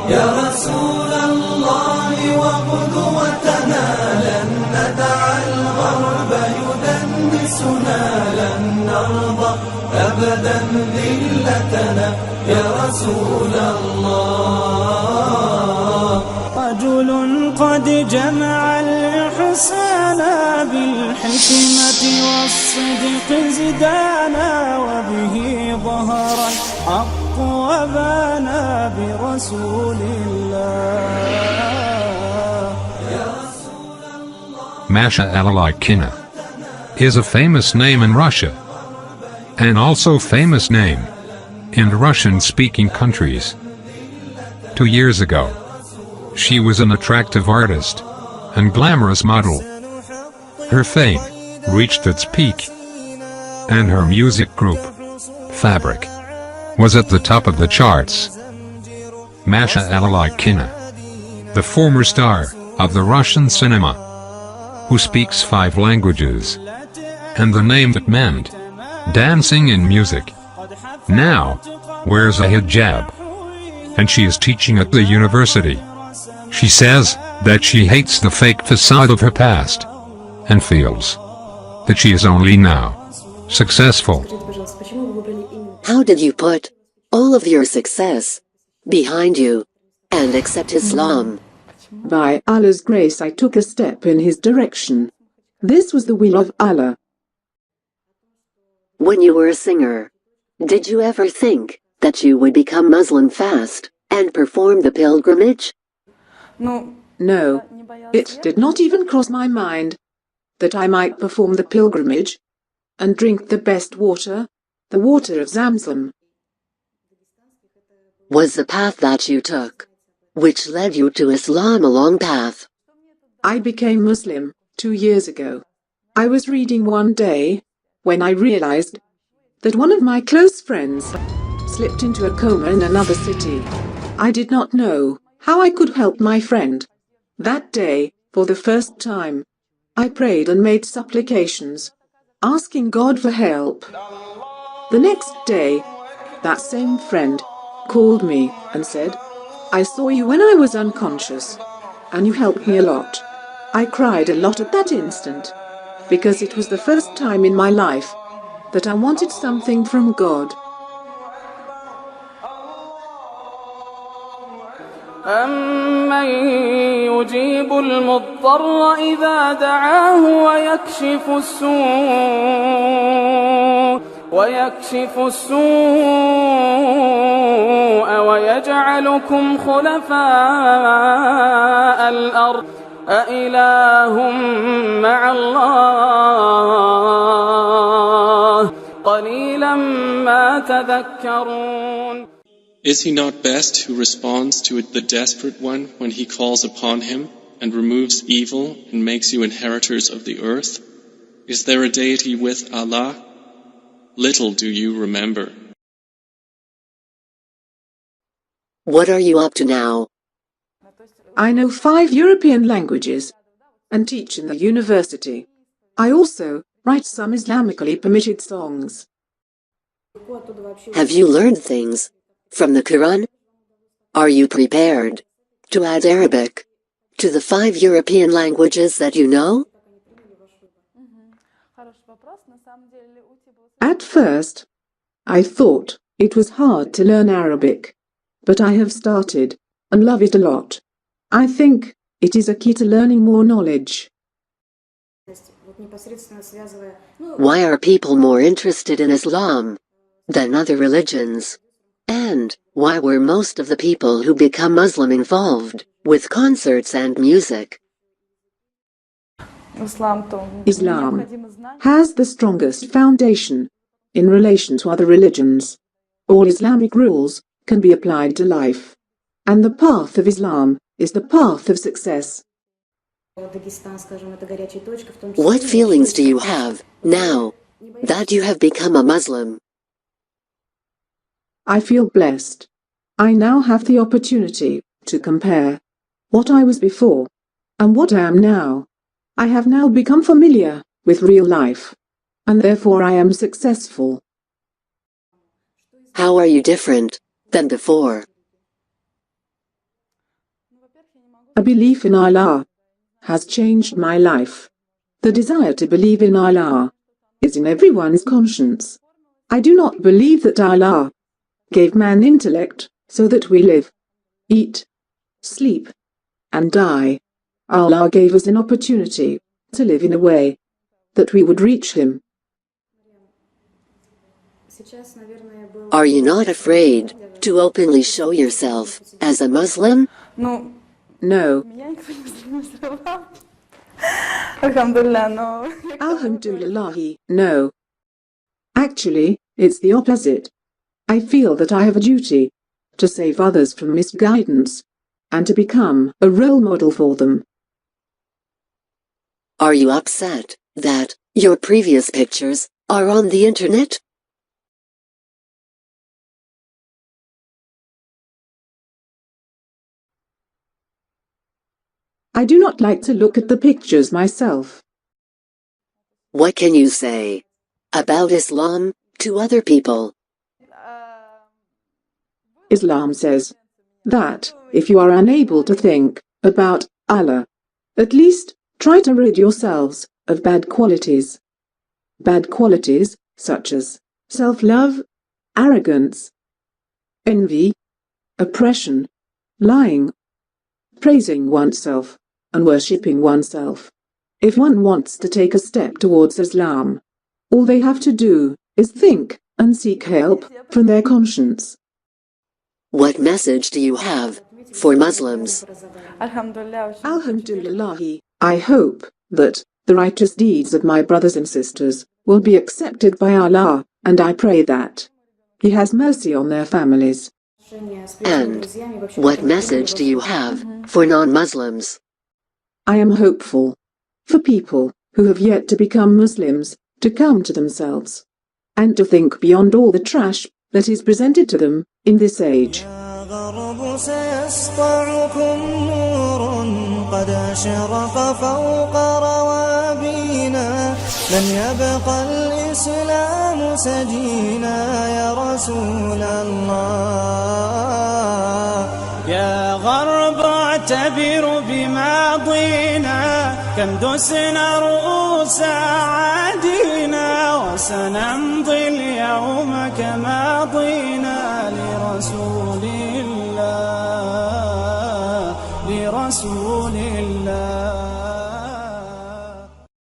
يا رسول الله وقدوتنا لن ندع الغرب يدنسنا لن نرضى أبدا ذلتنا يا رسول الله رجل قد جمع الإحسان بالحكمة والصدق زدانا وبه ظهر الحق وبانا برسول الله. Masha ألاليكنا is a famous name in Russia, and also famous name in Russian-speaking countries. 2 years ago, she was an attractive artist and glamorous model. Her fame reached its peak, and her music group, Fabric, was at the top of the charts. Masha ألاليكنا, the former star of the Russian cinema, who speaks 5 languages, and the name that meant dancing in music, now wears a hijab, and she is teaching at the university. She says that she hates the fake facade of her past, and feels that she is only now successful. How did you put all of your success behind you and accept Islam? By Allah's grace I took a step in his direction. This was the will of Allah. When you were a singer, did you ever think that you would become Muslim fast and perform the pilgrimage? No, it did not even cross my mind that I might perform the pilgrimage and drink the best water, the water of Zamzam. Was the path that you took, which led you to Islam, a long path? I became Muslim 2 years ago. I was reading one day when I realized that one of my close friends slipped into a coma in another city. I did not know how I could help my friend. That day, for the first time, I prayed and made supplications, asking God for help. The next day, that same friend called me and said, "I saw you when I was unconscious, and you helped me a lot." I cried a lot at that instant, because it was the first time in my life that I wanted something from God. أَمَّن يُجِيبُ الْمُضْطَرَّ إِذَا دَعَاهُ وَيَكْشِفُ السُّوءَ وَيَجْعَلُكُمْ خُلَفَاءَ الْأَرْضِ أَإِلَٰهٌ مَّعَ اللَّهِ قَلِيلًا مَّا تَذَكَّرُونَ. Is he not best who responds to the desperate one when he calls upon him and removes evil and makes you inheritors of the earth? Is there a deity with Allah? Little do you remember. What are you up to now? I know 5 European languages and teach in the university. I also write some Islamically permitted songs. Have you learned things from the Quran? Are you prepared to add Arabic to the 5 European languages that you know? At first, I thought it was hard to learn Arabic, but I have started and love it a lot. I think it is a key to learning more knowledge. Why are people more interested in Islam than other religions? And why were most of the people who become Muslim involved with concerts and music? Islam has the strongest foundation in relation to other religions. All Islamic rules can be applied to life, and the path of Islam is the path of success. What feelings do you have now that you have become a Muslim? I feel blessed. I now have the opportunity to compare what I was before and what I am now. I have now become familiar with real life, and therefore I am successful. How are you different than before? A belief in Allah has changed my life. The desire to believe in Allah is in everyone's conscience. I do not believe that Allah gave man intellect so that we live, eat, sleep, and die. Allah gave us an opportunity to live in a way that we would reach Him. Are you not afraid to openly show yourself as a Muslim? No. Alhamdulillah, no. Actually, it's the opposite. I feel that I have a duty to save others from misguidance and to become a role model for them. Are you upset that your previous pictures are on the internet? I do not like to look at the pictures myself. What can you say about Islam to other people? Islam says that if you are unable to think about Allah, at least try to rid yourselves of bad qualities. Bad qualities such as self-love, arrogance, envy, oppression, lying, praising oneself, and worshipping oneself. If one wants to take a step towards Islam, all they have to do is think and seek help from their conscience. What message do you have for Muslims? Alhamdulillah, I hope that the righteous deeds of my brothers and sisters will be accepted by Allah, and I pray that He has mercy on their families. And what message do you have for non-Muslims? I am hopeful for people who have yet to become Muslims to come to themselves and to think beyond all the trash that is presented to them in this age. قد أشرق فوق روابينا لن يبقى الإسلام سجينا يا رسول الله يا غرب اعتبر بماضينا كم دسنا رؤوس عادينا وسنمضي اليوم كما ضينا لرسول الله لرسول